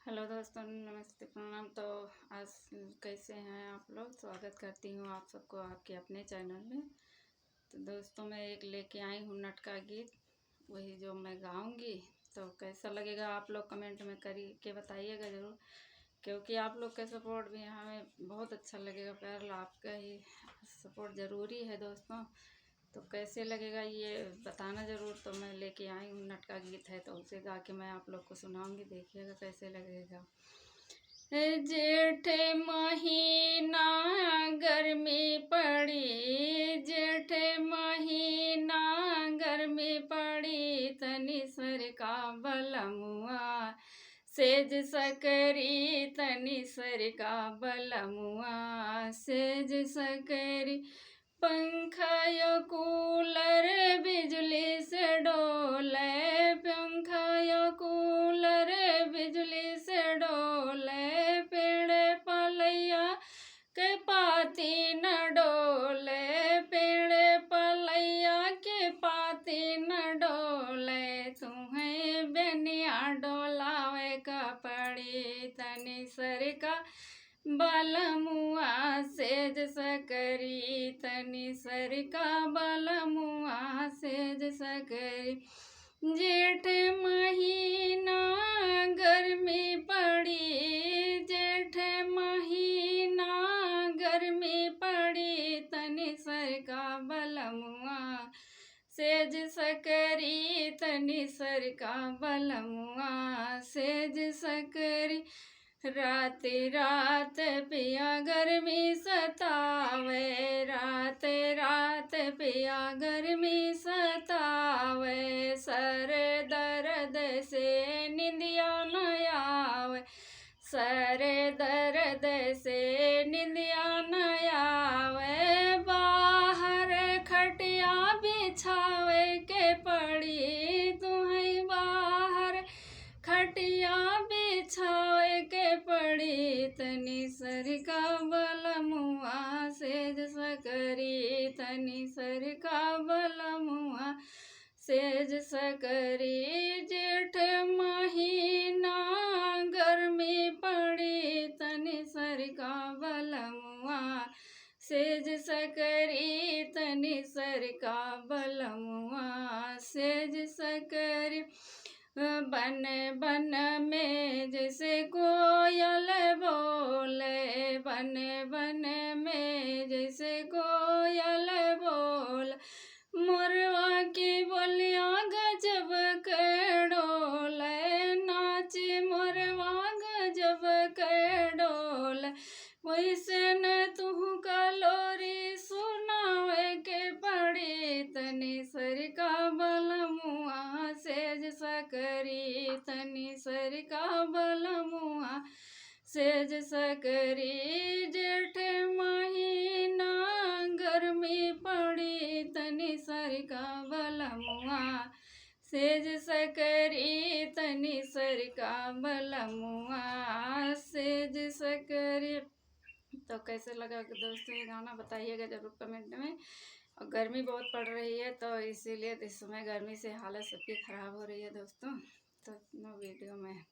Hello दोस्तों, नमस्ते, प्रणाम। तो आज कैसे हैं आप लोग? स्वागत करती हूँ आप सबको आपके अपने चैनल में। तो दोस्तों, मैं एक लेके आई हूँ नटका गीत, वही जो मैं गाऊंगी। तो कैसा लगेगा आप लोग कमेंट में के बताइएगा ज़रूर, क्योंकि आप लोग का सपोर्ट भी हमें बहुत अच्छा लगेगा। प्यार आपका ही सपोर्ट ज़रूरी है दोस्तों। तो कैसे लगेगा ये बताना ज़रूर। तो मैं लेके आई हूँ नटका गीत है, तो उसे गा के मैं आप लोग को सुनाऊंगी। देखिएगा कैसे लगेगा। जेठ महीना गर्मी पड़ी, जेठ महीना गर्मी पड़ी, तनी सर का बलमुआ सेज सकरी, तनी सर का बलमुआ सेज सकरी। पंखा या कूलर बिजली से डोले, पंखा या कूलर बिजली से डोले, पेड़ पलैया के पाती न डोले, पेड़ पलैया के पाती न डोले, तुम्हें बेनिया डोलावे का पड़ी, तनी सर का बलमुआ सेज सकरी, तनी सर का बलमुआ सेज सकरी। जेठ महीना गर्मी पड़ी, जेठ महीना गर्मी पड़ी, तनी सर का बलमुआ सेज सकरी, तनी सर का बलमुआ सेज सकरी। रात रात पिया गर्मी सतावे, रात रात पिया गर्मी सतावे, सर दर्द से निंदिया न आवे, सर दर्द से निंदिया न आवे, बाहर खटिया बिछावे के पड़ी, तुम्हें बाहर खटिया बिछावे के पड़ी, तनी सर का बलमुआ सेज सकरी, तनी सर का बलमुआ सेज सकरी। जेठ महीना गर्मी पड़ी, तनी सर का बलमुआ सेज सकरी, तनी सर का बलमुआ सेज सकरी। बन बन में जैसे कोयल बोले, बन बन में जैसे कोयल बोल, मोरवा की बोलिया गजब के डोले, नाचे मोरवा गजब के डोले, वैसे न तू का लोरी सुनावे के पड़ी, तनी सर का बलमुआ सेज सकरी, तनी सर का बलमुआ सेज सकरी। जेठ महीना गर्मी पड़ी, तनी सर का बलमुआ सेज सकरी, तनी सर का बलमुआ सेज सकरी। तो कैसे लगा दोस्तों ये गाना बताइएगा ज़रूर कमेंट में। और गर्मी बहुत पड़ रही है, तो इसीलिए इस समय गर्मी से हालत सबकी ख़राब हो रही है दोस्तों। तो वीडियो में